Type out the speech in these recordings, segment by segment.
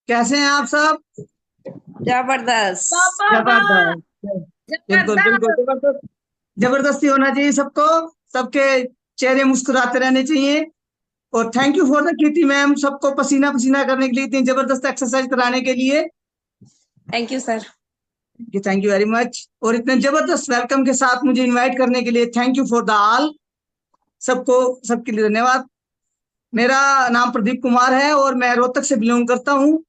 कैसे हैं आप सब? जबरदस्त। जबरदस्त। बिल्कुल बिल्कुल जबरदस्त। जबरदस्त। जबरदस्ती होना चाहिए सबको। सबके चेहरे मुस्कुराते रहने चाहिए। और thank you for the Kirti ma'am, सबको पसीना पसीना करने के लिए, इतनी जबरदस्त एक्सरसाइज कराने के लिए। Thank you sir. Thank you very much. और इतने जबरदस्त वेलकम के साथ मुझे इनवाइट करने के लिए thank you for the all. सबको, सबके लिए धन्यवाद। मेरा नाम प्रदीप कुमार है और मैं रोहतक से बिलोंग करता हूँ।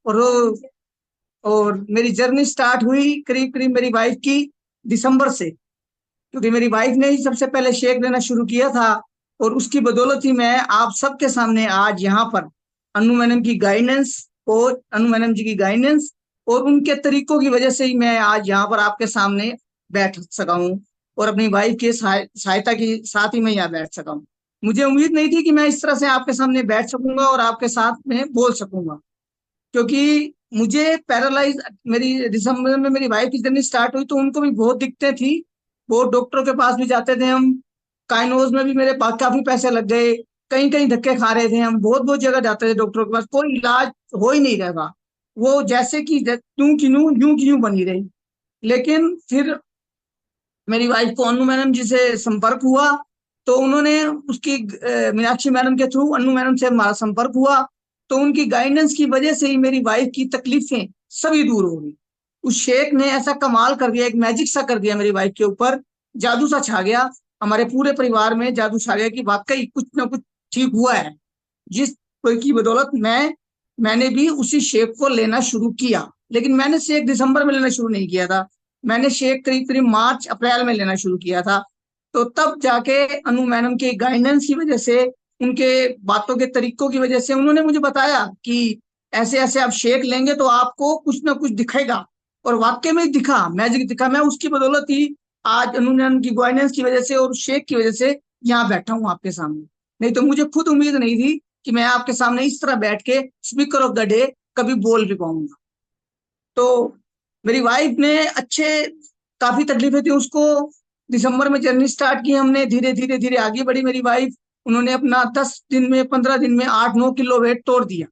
और मेरी जर्नी स्टार्ट हुई करीब करीब मेरी वाइफ की दिसंबर से, क्योंकि मेरी वाइफ ने ही सबसे पहले शेक लेना शुरू किया था। और उसकी बदौलत ही मैं आप सबके सामने आज यहाँ पर अनु मैडम की गाइडेंस, और अनु मैडम जी की गाइडेंस और उनके तरीकों की वजह से ही मैं आज यहाँ पर आपके सामने बैठ सका हूँ। और अपनी वाइफ की सहायता के साथ ही मैं यहाँ बैठ सका हूँ। मुझे उम्मीद नहीं थी कि मैं इस तरह से आपके सामने बैठ सकूंगा और आपके साथ में बोल सकूंगा, क्योंकि मुझे पैरालाइज, मेरी दिसंबर में मेरी वाइफ की जर्नी स्टार्ट हुई तो उनको भी बहुत दिक्कतें थी। बहुत डॉक्टरों के पास भी जाते थे हम। काइनोज में भी मेरे पास काफी पैसे लग गए। कहीं कहीं धक्के खा रहे थे हम, बहुत बहुत जगह जाते थे डॉक्टरों के पास, कोई इलाज हो ही नहीं रहा। वो जैसे कि यूं की यूं बनी रही। लेकिन फिर मेरी वाइफ को अनु मैडम जी से संपर्क हुआ, तो उन्होंने उसकी मीनाक्षी मैडम के थ्रू अनु मैडम से हमारा संपर्क हुआ। तो उनकी गाइडेंस की वजह से ही मेरी वाइफ की तकलीफें सभी दूर हो गई। उस शेख ने ऐसा कमाल कर दिया, एक मैजिक सा कर दिया मेरी वाइफ के ऊपर। जादू सा छा गया, हमारे पूरे परिवार में जादू छा गया कि वाकई कुछ ना कुछ ठीक हुआ है। जिस कोई की बदौलत मैंने भी उसी शेक को लेना शुरू किया। लेकिन मैंने शेक दिसंबर में लेना शुरू नहीं किया था। मैंने शेक करीब करीब मार्च अप्रैल में लेना शुरू किया था। तो तब जाके अनु मैडम के गाइडेंस की वजह से, उनके बातों के तरीकों की वजह से उन्होंने मुझे बताया कि ऐसे ऐसे आप शेक लेंगे तो आपको कुछ ना कुछ दिखेगा। और वाकई में दिखा, मैजिक दिखा। मैं उसकी बदौलत ही आज अनु मैडम की गाइडेंस की वजह से और शेक की वजह से यहाँ बैठा हूँ आपके सामने। नहीं तो मुझे खुद उम्मीद नहीं थी कि मैं आपके सामने इस तरह बैठ के स्पीकर ऑफ द डे कभी बोल भी पाऊंगा। तो मेरी वाइफ ने अच्छे, काफी तकलीफें थी उसको। दिसंबर में जर्नी स्टार्ट की हमने, धीरे धीरे धीरे आगे बढ़ी मेरी वाइफ। उन्होंने अपना 10 दिन में, 15 दिन में 8-9 किलो वेट तोड़ दिया।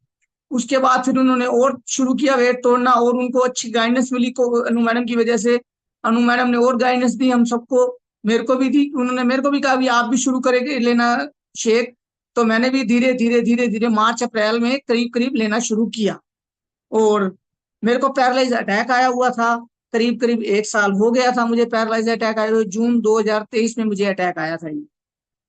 उसके बाद फिर उन्होंने और शुरू किया वेट तोड़ना, और उनको अच्छी गाइडेंस मिली को अनु मैडम की वजह से। अनु मैडम ने और गाइडेंस दी हम सबको, मेरे को भी दी। उन्होंने मेरे को भी कहा भी आप भी शुरू करेंगे लेना शेक। तो मैंने भी धीरे धीरे धीरे धीरे मार्च अप्रैल में करीब करीब लेना शुरू किया। और मेरे को पैरालाइज अटैक आया हुआ था। करीब करीब 1 साल हो गया था मुझे पैरालाइज अटैक आए हुए। जून 2023 में मुझे अटैक आया था ये।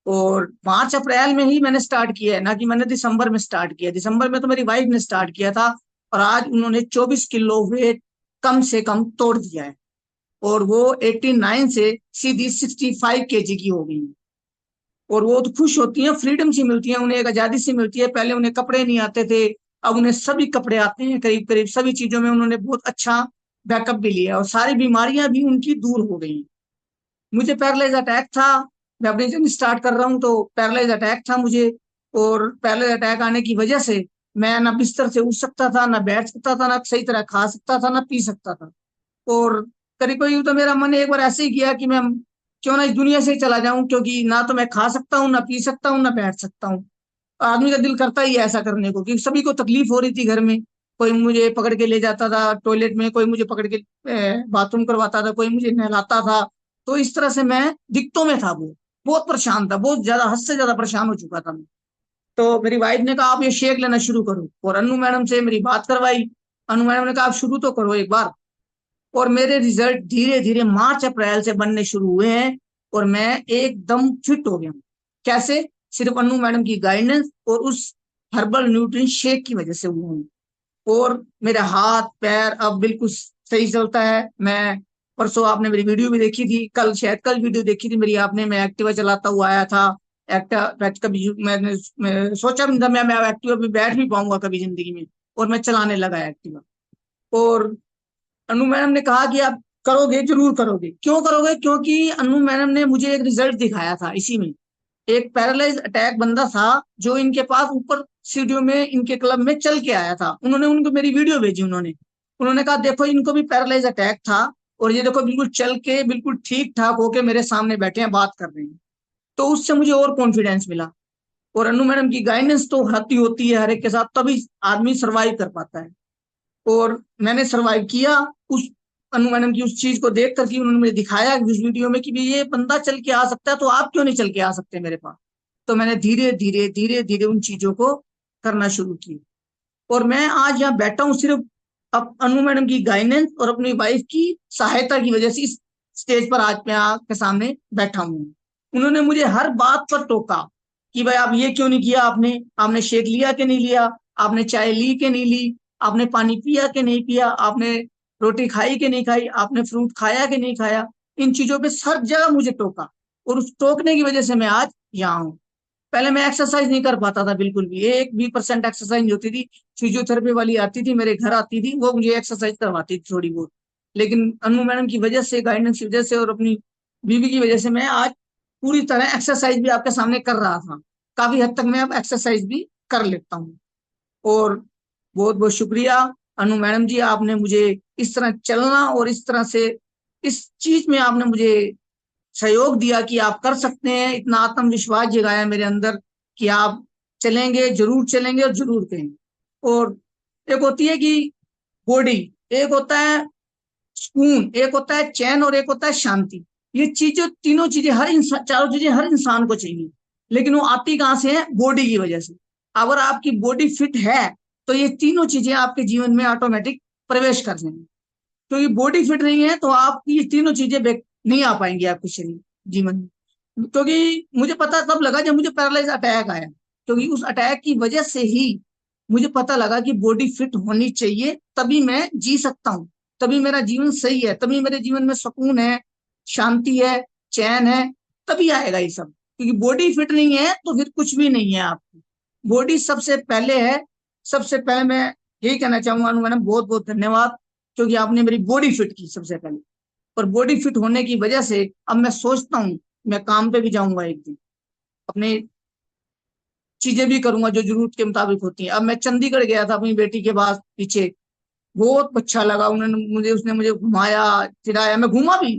और मार्च अप्रैल में ही मैंने स्टार्ट किया है, ना कि मैंने दिसंबर में स्टार्ट किया। दिसंबर में तो मेरी वाइफ ने स्टार्ट किया था। और आज उन्होंने 24 किलो वेट कम से कम तोड़ दिया है। और वो 89 से सीधी 65 kg की हो गई है। और वो तो खुश होती हैं, फ्रीडम सी मिलती है उन्हें, एक आजादी सी मिलती है। पहले उन्हें कपड़े नहीं आते थे, अब उन्हें सभी कपड़े आते हैं। करीब करीब सभी चीजों में उन्होंने बहुत अच्छा बैकअप भी लिया और सारी बीमारियां भी उनकी दूर हो गई। मुझे पैरालाइज अटैक था। मैं अपनी जर्नी स्टार्ट कर रहा हूँ तो पैरालाइज अटैक था मुझे। और पैरालाइज अटैक आने की वजह से मैं ना बिस्तर से उठ सकता था, ना बैठ सकता था, ना सही तरह खा सकता था, ना पी सकता था। और करीब करीब तो मेरा मन एक बार ऐसे ही किया कि मैं क्यों ना इस दुनिया से ही चला जाऊं, क्योंकि ना तो मैं खा सकता हूँ, ना पी सकता हूँ, ना बैठ सकता हूँ। आदमी का दिल करता ही है ऐसा करने को, क्योंकि सभी को तकलीफ हो रही थी घर में। कोई मुझे पकड़ के ले जाता था टॉयलेट में, कोई मुझे पकड़ के बाथरूम करवाता था, कोई मुझे नहलाता था। तो इस तरह से मैं दिक्कतों में था। वो बहुत परेशान था, बहुत ज्यादा, हद से ज्यादा परेशान हो चुका था मैं। तो मेरी वाइफ ने कहा आप ये शेक लेना शुरू करो, और अनु मैडम से मेरी बात करवाई। अनु मैडम ने कहा आप शुरू तो करो एक बार। और मेरे रिजल्ट धीरे धीरे मार्च अप्रैल से बनने शुरू हुए हैं। और मैं एकदम फिट हो गया हूँ। कैसे? सिर्फ अनु मैडम की गाइडेंस और उस हर्बल न्यूट्रिशन शेक की वजह से हुआ हूँ। और मेरे हाथ पैर अब बिल्कुल सही चलता है। मैं, परसों आपने मेरी वीडियो भी देखी थी, कल शायद कल वीडियो देखी थी मेरी आपने, मैं एक्टिवा चलाता हुआ आया था। एक्टिवा कभी मैं सोचा भी नहीं था मैं एक्टिवा पे बैठ भी पाऊंगा कभी जिंदगी में। और मैं चलाने लगा एक्टिवा। और अनु मैडम ने कहा कि आप करोगे, जरूर करोगे। क्यों करोगे? क्योंकि अनु मैडम ने मुझे एक रिजल्ट दिखाया था इसी में। एक पैरालाइज अटैक बंदा था जो इनके पास ऊपर सीढ़ियों में इनके क्लब में चल के आया था। उन्होंने उनको मेरी वीडियो भेजी। उन्होंने कहा देखो इनको भी पैरालाइज अटैक था, और ये देखो बिल्कुल चल के बिल्कुल ठीक ठाक होके मेरे सामने बैठे हैं, बात कर रहे हैं। तो उससे मुझे और कॉन्फिडेंस मिला। और अनु मैडम की गाइडेंस तो होती होती है हर एक के साथ, तभी आदमी सरवाइव कर पाता है। और मैंने सरवाइव किया उस अनु मैडम की उस चीज को देख करके। उन्होंने मुझे दिखाया उस वीडियो में कि भी ये बंदा चल के आ सकता है, तो आप क्यों नहीं चल के आ सकते मेरे पास। तो मैंने धीरे धीरे धीरे धीरे उन चीजों को करना शुरू की, और मैं आज यहाँ बैठा हूँ सिर्फ अब अनु मैडम की गाइडेंस और अपनी वाइफ की सहायता की वजह से इस स्टेज पर आज मैं आपके सामने बैठा हूँ। उन्होंने मुझे हर बात पर टोका कि भाई आप ये क्यों नहीं किया, आपने आपने शेक लिया कि नहीं लिया, आपने चाय ली कि नहीं ली, आपने पानी पिया कि नहीं पिया, आपने रोटी खाई कि नहीं खाई, आपने फ्रूट खाया कि नहीं खाया। इन चीजों पे हर जगह मुझे टोका, और उस टोकने की वजह से मैं आज यहाँ हूँ। पहले मैं एक्सरसाइज नहीं कर पाता था, बिल्कुल भी 1 भी % एक्सरसाइज नहीं होती थी। फिजियोथेरेपी वाली आती थी मेरे घर, आती थी, वो मुझे एक्सरसाइज करवाती थी थोड़ी बहुत। लेकिन अनु मैडम की वजह से, गाइडेंस की वजह से और अपनी बीवी की वजह से मैं आज पूरी तरह एक्सरसाइज भी आपके सामने कर रहा था। काफी हद तक मैं अब एक्सरसाइज भी कर लेता हूँ। और बहुत बहुत शुक्रिया अनु मैडम जी, आपने मुझे इस तरह चलना और इस तरह से इस चीज में आपने मुझे सहयोग दिया कि आप कर सकते हैं। इतना आत्मविश्वास जगाया मेरे अंदर कि आप चलेंगे, जरूर चलेंगे और जरूर करेंगे। और एक होती है कि बॉडी, एक होता है सुकून, एक होता है चैन, और एक होता है शांति। ये चीजें, तीनों चीजें हर इंसान, चारों चीजें हर इंसान को चाहिए, लेकिन वो आती कहां से है? बॉडी की वजह से। अगर आपकी बॉडी फिट है तो ये तीनों चीजें आपके जीवन में ऑटोमेटिक प्रवेश कर जाएंगी। क्योंकि बॉडी फिट नहीं है तो आपकी ये तीनों चीजें नहीं आ पाएंगी आपके शरीर जीवन में। क्योंकि मुझे पता तब लगा जब मुझे पैरालाइज अटैक आया, क्योंकि उस अटैक की वजह से ही मुझे पता लगा कि बॉडी फिट होनी चाहिए, तभी मैं जी सकता हूँ, तभी मेरा जीवन सही है, तभी मेरे जीवन में सुकून है, शांति है, चैन है, तभी आएगा ये सब। क्योंकि बॉडी फिट नहीं है तो फिर कुछ भी नहीं है आपकी। बॉडी सबसे पहले है। सबसे पहले मैं यही कहना चाहूंगा मैडम, बहुत बहुत धन्यवाद, क्योंकि आपने मेरी बॉडी फिट की सबसे पहले। और बॉडी फिट होने की वजह से अब मैं सोचता हूँ मैं काम पे भी जाऊंगा एक दिन, अपने चीजें भी करूंगा जो जरूरत के मुताबिक होती है। अब मैं चंडीगढ़ गया था अपनी बेटी के पास पीछे, बहुत अच्छा लगा, उन्होंने मुझे उसने मुझे घुमाया फिराया, मैं घूमा भी।